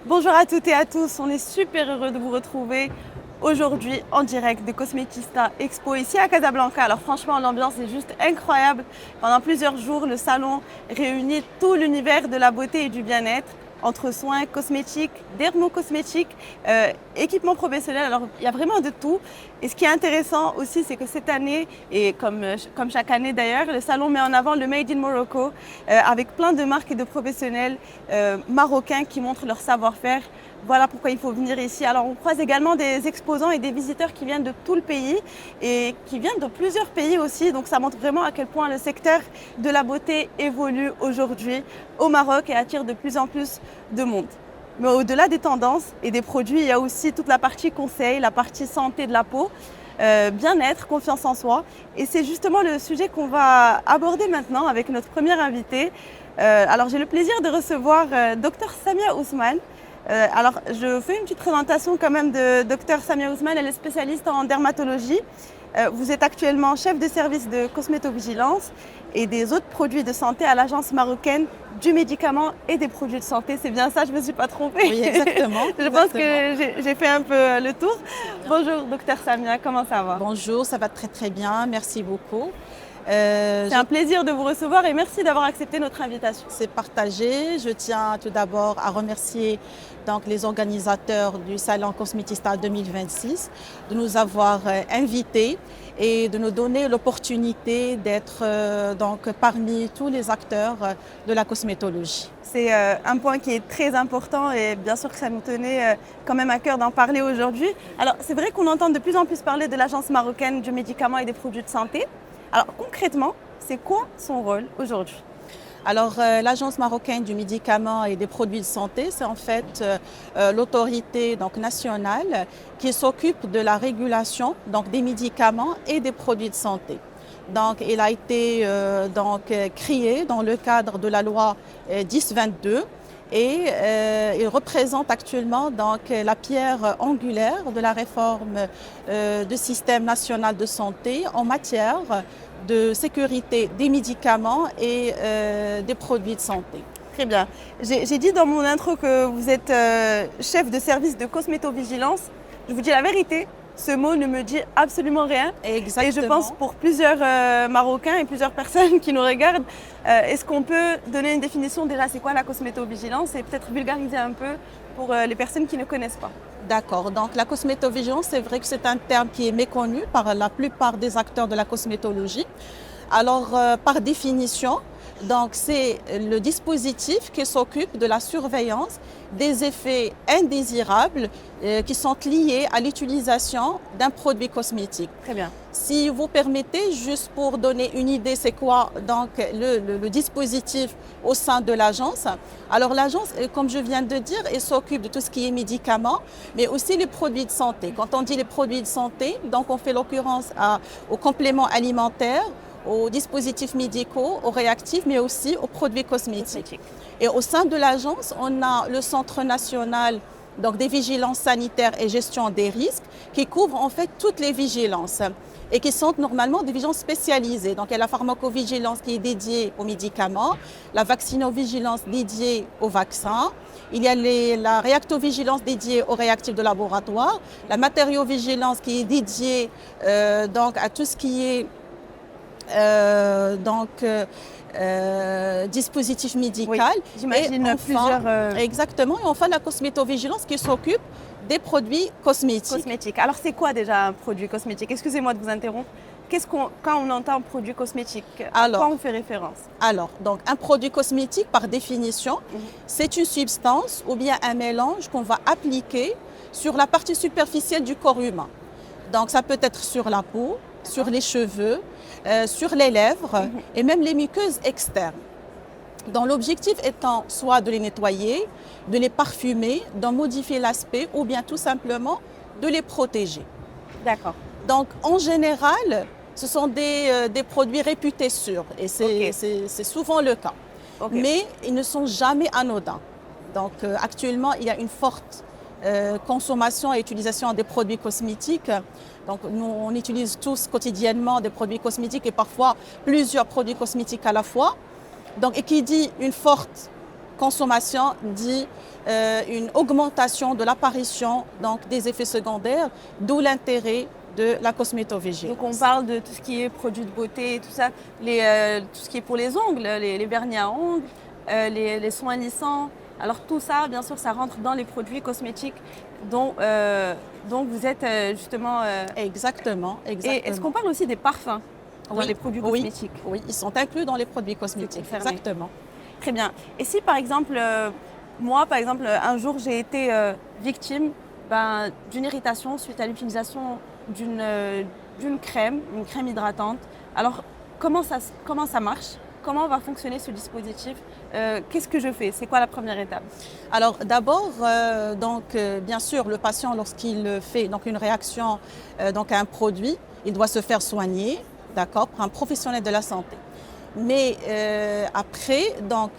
Bonjour à toutes et à tous, on est super heureux de vous retrouver aujourd'hui en direct de Cosmetista Expo ici à Casablanca. Alors franchement, l'ambiance est juste incroyable. Pendant plusieurs jours, le salon réunit tout l'univers de la beauté et du bien-être entre soins cosmétiques, dermocosmétiques, équipements professionnels. Alors il y a vraiment de tout. Et ce qui est intéressant aussi, c'est que cette année, et comme chaque année d'ailleurs, le salon met en avant le Made in Morocco avec plein de marques et de professionnels marocains qui montrent leur savoir-faire. Voilà pourquoi il faut venir ici. Alors on croise également des exposants et des visiteurs qui viennent de tout le pays et qui viennent de plusieurs pays aussi. Donc ça montre vraiment à quel point le secteur de la beauté évolue aujourd'hui au Maroc et attire de plus en plus de monde. Mais au-delà des tendances et des produits, il y a aussi toute la partie conseil, la partie santé de la peau, bien-être, confiance en soi. Et c'est justement le sujet qu'on va aborder maintenant avec notre première invitée. Alors j'ai le plaisir de recevoir Dr Samia Ousmane. Alors, je fais une petite présentation quand même de Dr Samia Ousmane. Elle est spécialiste en dermatologie. Vous êtes actuellement chef de service de cosmétovigilance et des autres produits de santé à l'agence marocaine du médicament et des produits de santé. C'est bien ça, je ne me suis pas trompée. Oui, exactement. Je pense que j'ai fait un peu le tour. Bonjour, Dr Samia, comment ça va? Bonjour, ça va très très bien, merci beaucoup. C'est un plaisir de vous recevoir et merci d'avoir accepté notre invitation. C'est partagé. Je tiens tout d'abord à remercier donc, les organisateurs du Salon Cosmetista 2026 de nous avoir invités et de nous donner l'opportunité d'être donc parmi tous les acteurs de la cosmétologie. C'est un point qui est très important et bien sûr que ça nous tenait quand même à cœur d'en parler aujourd'hui. Alors c'est vrai qu'on entend de plus en plus parler de l'agence marocaine du médicament et des produits de santé. Alors concrètement, c'est quoi son rôle aujourd'hui? Alors, l'Agence marocaine du médicament et des produits de santé, c'est en fait l'autorité donc, nationale qui s'occupe de la régulation donc, des médicaments et des produits de santé. Donc, il a été créé dans le cadre de la loi 1022 et il représente actuellement donc, la pierre angulaire de la réforme du système national de santé en matière de sécurité des médicaments et des produits de santé. Très bien. J'ai dit dans mon intro que vous êtes chef de service de cosmétovigilance. Je vous dis la vérité, ce mot ne me dit absolument rien. Exactement. Et je pense pour plusieurs Marocains et plusieurs personnes qui nous regardent, est-ce qu'on peut donner une définition déjà, c'est quoi la cosmétovigilance et peut-être vulgariser un peu pour les personnes qui ne connaissent pas? D'accord. Donc la cosmétovigilance, c'est vrai que c'est un terme qui est méconnu par la plupart des acteurs de la cosmétologie. Alors, par définition, donc c'est le dispositif qui s'occupe de la surveillance des effets indésirables qui sont liés à l'utilisation d'un produit cosmétique. Très bien. Si vous permettez, juste pour donner une idée, c'est quoi donc le dispositif au sein de l'agence. Alors l'agence, comme je viens de dire, elle s'occupe de tout ce qui est médicaments, mais aussi les produits de santé. Quand on dit les produits de santé, donc on fait l'occurrence aux compléments alimentaires, aux dispositifs médicaux, aux réactifs, mais aussi aux produits cosmétiques. Et au sein de l'agence, on a le Centre national donc des vigilances sanitaires et gestion des risques qui couvre en fait toutes les vigilances et qui sont normalement des vigilances spécialisées. Donc il y a la pharmacovigilance qui est dédiée aux médicaments, la vaccinovigilance dédiée aux vaccins, il y a la réactovigilance dédiée aux réactifs de laboratoire, la matériovigilance qui est dédiée donc à tout ce qui est dispositif médical. Oui, j'imagine plusieurs. Exactement. Et enfin, la cosmétovigilance qui s'occupe des produits cosmétiques. Alors, c'est quoi déjà un produit cosmétique? Excusez-moi de vous interrompre. Quand on entend produit cosmétique, à quoi on fait référence? Alors, donc, un produit cosmétique, par définition, c'est une substance ou bien un mélange qu'on va appliquer sur la partie superficielle du corps humain. Donc, ça peut être sur la peau, sur les cheveux, sur les lèvres et même les muqueuses externes. Donc l'objectif étant soit de les nettoyer, de les parfumer, d'en modifier l'aspect ou bien tout simplement de les protéger. D'accord. Donc en général, ce sont des produits réputés sûrs et c'est souvent le cas. Mais ils ne sont jamais anodins. Donc actuellement, il y a une forte consommation et utilisation des produits cosmétiques. Donc nous, on utilise tous quotidiennement des produits cosmétiques et parfois plusieurs produits cosmétiques à la fois. Donc, et qui dit une forte consommation dit une augmentation de l'apparition donc, des effets secondaires, d'où l'intérêt de la cosmétovigilance. Donc on parle de tout ce qui est produits de beauté, tout ça, tout ce qui est pour les ongles, les vernis à ongles, les soins lissants. Alors tout ça, bien sûr, ça rentre dans les produits cosmétiques dont vous êtes justement... Exactement. Et est-ce qu'on parle aussi des parfums dans les produits cosmétiques? Oui, ils sont inclus dans les produits cosmétiques. Exactement. Très bien. Et si par exemple, moi, par exemple, un jour j'ai été victime d'une irritation suite à l'utilisation d'une crème, une crème hydratante. Alors, comment ça marche? Comment va fonctionner ce dispositif? Qu'est-ce que je fais? C'est quoi la première étape? Alors d'abord, bien sûr, le patient, lorsqu'il fait donc, une réaction à un produit, il doit se faire soigner, d'accord, par un professionnel de la santé. Mais après, donc,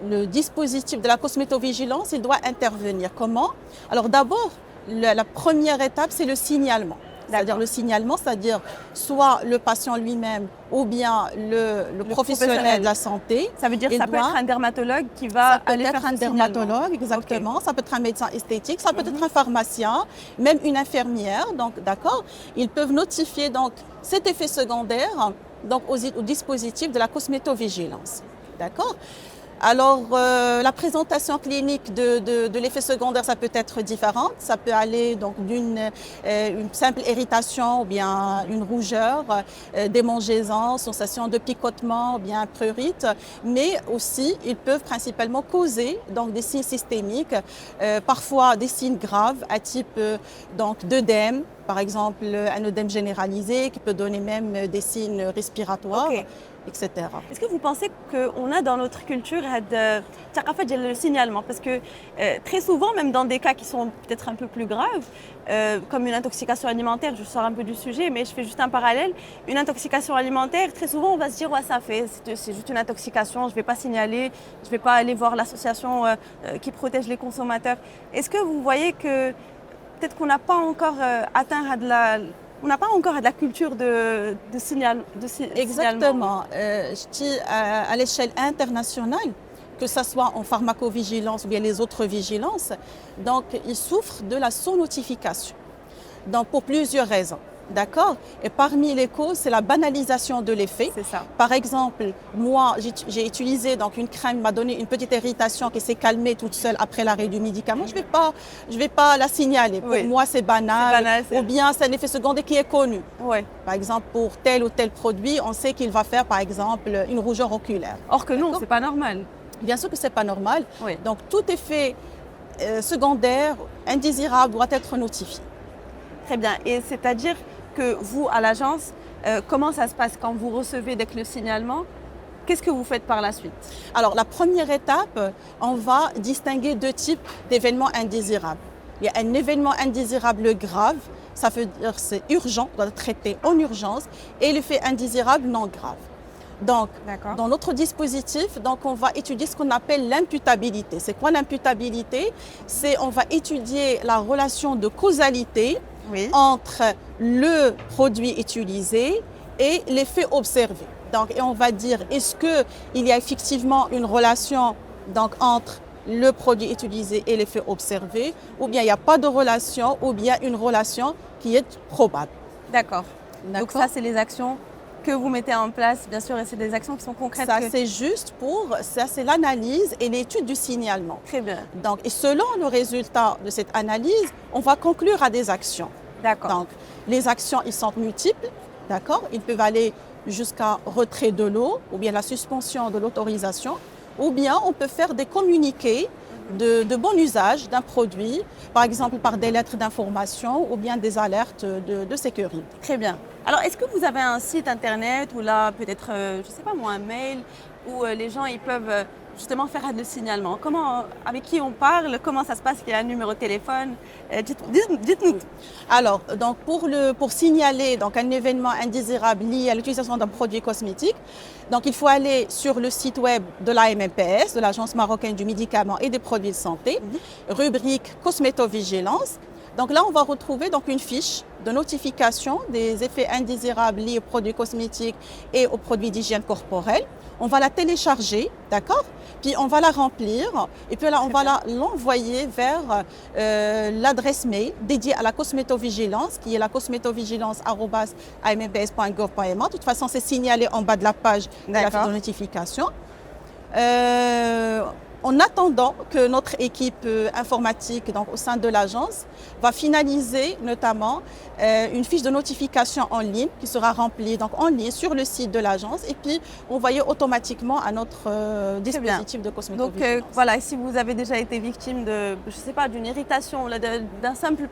le dispositif de la cosmétovigilance, il doit intervenir. Comment? Alors d'abord, la première étape, c'est le signalement. C'est-à-dire le signalement, c'est-à-dire soit le patient lui-même ou bien le professionnel de la santé. Ça veut dire que ça peut être un dermatologue qui va aller faire un dermatologue, exactement. Okay. Ça peut être un médecin esthétique, ça peut être un pharmacien, même une infirmière. Donc, d'accord, ils peuvent notifier donc cet effet secondaire donc au dispositif de la cosmétovigilance. D'accord. Alors, la présentation clinique de l'effet secondaire, ça peut être différente. Ça peut aller donc d'une une simple irritation ou bien une rougeur, démangeaisance, sensation de picotement ou bien prurite. Mais aussi, ils peuvent principalement causer donc des signes systémiques, parfois des signes graves à type d'œdème, par exemple un œdème généralisé qui peut donner même des signes respiratoires. Okay. Etc. Est-ce que vous pensez qu'on a dans notre culture le signalement? Parce que très souvent, même dans des cas qui sont peut-être un peu plus graves, comme une intoxication alimentaire, je sors un peu du sujet, mais je fais juste un parallèle. Une intoxication alimentaire, très souvent, on va se dire ouais, c'est juste une intoxication, je ne vais pas signaler, je ne vais pas aller voir l'association qui protège les consommateurs. Est-ce que vous voyez que peut-être qu'on n'a pas encore atteint on n'a pas encore de la culture de signalement. Exactement. Je dis à l'échelle internationale, que ce soit en pharmacovigilance ou bien les autres vigilances, donc ils souffrent de la sous-notification. Donc pour plusieurs raisons. D'accord? Et parmi les causes, c'est la banalisation de l'effet. C'est ça. Par exemple, moi, j'ai utilisé donc une crème, m'a donné une petite irritation qui s'est calmée toute seule après l'arrêt du médicament. Je vais pas la signaler. Pour moi, c'est banal. Ou bien c'est un effet secondaire qui est connu. Oui. Par exemple, pour tel ou tel produit, on sait qu'il va faire, par exemple, une rougeur oculaire. Or que non, c'est pas normal. Bien sûr que c'est pas normal. Oui. Donc, tout effet secondaire, indésirable, doit être notifié. Très bien. Et c'est-à-dire que vous, à l'agence, comment ça se passe quand vous recevez dès que le signalement? Qu'est-ce que vous faites par la suite? Alors, la première étape, on va distinguer deux types d'événements indésirables. Il y a un événement indésirable grave, ça veut dire c'est urgent, on doit le traiter en urgence, et l'effet indésirable non grave. Donc, dans notre dispositif, donc, on va étudier ce qu'on appelle l'imputabilité. C'est quoi l'imputabilité? C'est on va étudier la relation de causalité entre le produit utilisé et l'effet observé. Donc, et on va dire, est-ce qu'il y a effectivement une relation donc, entre le produit utilisé et l'effet observé, ou bien il n'y a pas de relation, ou bien une relation qui est probable. D'accord. Donc ça, c'est les actions que vous mettez en place, bien sûr, et c'est des actions qui sont concrètes. Ça, c'est juste ça, c'est l'analyse et l'étude du signalement. Très bien. Donc, et selon le résultat de cette analyse, on va conclure à des actions. D'accord. Donc, les actions, ils sont multiples, d'accord? Ils peuvent aller jusqu'à retrait de l'eau, ou bien la suspension de l'autorisation, ou bien on peut faire des communiqués de bon usage d'un produit, par exemple par des lettres d'information ou bien des alertes de sécurité. Très bien. Alors, est-ce que vous avez un site internet ou là, peut-être, je ne sais pas moi, un mail où les gens ils peuvent justement faire le signalement? Avec qui on parle? Comment ça se passe? Il y a un numéro de téléphone? Dites-nous. Alors, donc pour signaler donc, un événement indésirable lié à l'utilisation d'un produit cosmétique, donc il faut aller sur le site web de l'AMMPS, de l'Agence marocaine du médicament et des produits de santé, rubrique cosmétovigilance. Donc là, on va retrouver donc une fiche de notification des effets indésirables liés aux produits cosmétiques et aux produits d'hygiène corporelle. On va la télécharger, d'accord? Puis on va la remplir et puis là, on va l'envoyer vers l'adresse mail dédiée à la cosmétovigilance, qui est la cosmétovigilance@amps.gov.ma. De toute façon, c'est signalé en bas de la page de la fiche de notification. En attendant que notre équipe informatique donc, au sein de l'agence va finaliser notamment une fiche de notification en ligne qui sera remplie donc, en ligne sur le site de l'agence et puis envoyée automatiquement à notre dispositif de cosmétovigilance. Donc voilà, si vous avez déjà été victime de, je sais pas, d'une irritation, d'une simple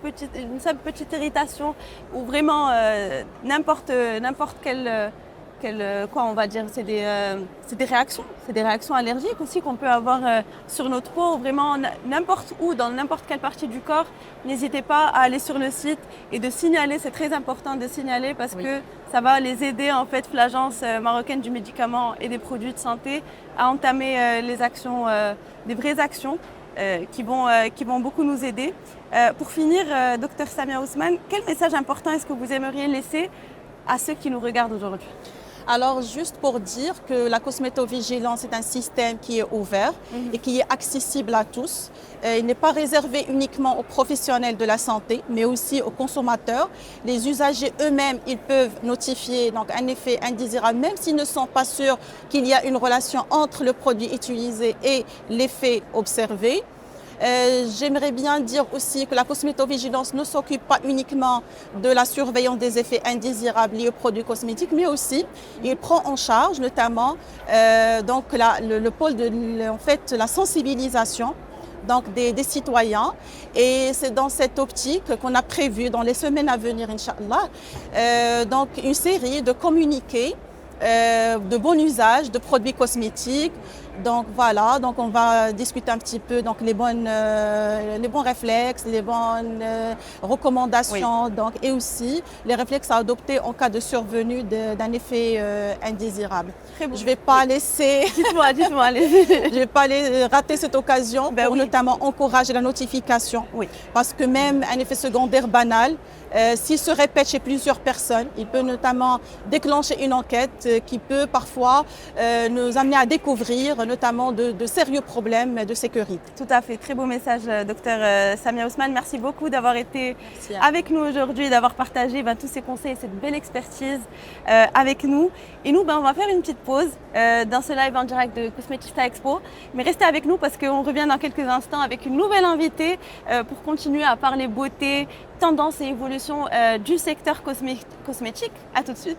petite irritation ou vraiment n'importe quelle quoi on va dire, c'est des réactions allergiques aussi qu'on peut avoir sur notre peau, vraiment n'importe où, dans n'importe quelle partie du corps. N'hésitez pas à aller sur le site et de signaler, c'est très important de signaler parce que ça va les aider en fait, l'Agence marocaine du médicament et des produits de santé à entamer les actions, des vraies actions qui vont beaucoup nous aider. Pour finir, Dr Samia Ousmane, quel message important est-ce que vous aimeriez laisser à ceux qui nous regardent aujourd'hui? Alors, juste pour dire que la cosmétovigilance est un système qui est ouvert et qui est accessible à tous. Il n'est pas réservé uniquement aux professionnels de la santé, mais aussi aux consommateurs. Les usagers eux-mêmes, ils peuvent notifier donc, un effet indésirable, même s'ils ne sont pas sûrs qu'il y a une relation entre le produit utilisé et l'effet observé. J'aimerais bien dire aussi que la cosmétovigilance ne s'occupe pas uniquement de la surveillance des effets indésirables liés aux produits cosmétiques, mais aussi il prend en charge notamment donc le pôle de en fait, la sensibilisation donc des citoyens. Et c'est dans cette optique qu'on a prévu dans les semaines à venir, Inch'Allah, donc une série de communiqués de bon usage de produits cosmétiques. Donc voilà, donc on va discuter un petit peu donc les bons réflexes, les bonnes recommandations donc, et aussi les réflexes à adopter en cas de survenue d'un effet indésirable. Je ne vais pas laisser, dites-moi, allez. Je vais pas rater cette occasion pour notamment encourager la notification. Parce que même un effet secondaire banal, s'il se répète chez plusieurs personnes, il peut notamment déclencher une enquête qui peut parfois nous amener à découvrir notamment de sérieux problèmes de sécurité. Tout à fait, très beau message, docteur Samia Ousmane. Merci beaucoup d'avoir été avec nous aujourd'hui, d'avoir partagé tous ces conseils et cette belle expertise avec nous. Et nous, on va faire une petite pause dans ce live en direct de Cosmetista Expo. Mais restez avec nous parce qu'on revient dans quelques instants avec une nouvelle invitée pour continuer à parler beauté, tendance et évolution du secteur cosmétique. À tout de suite.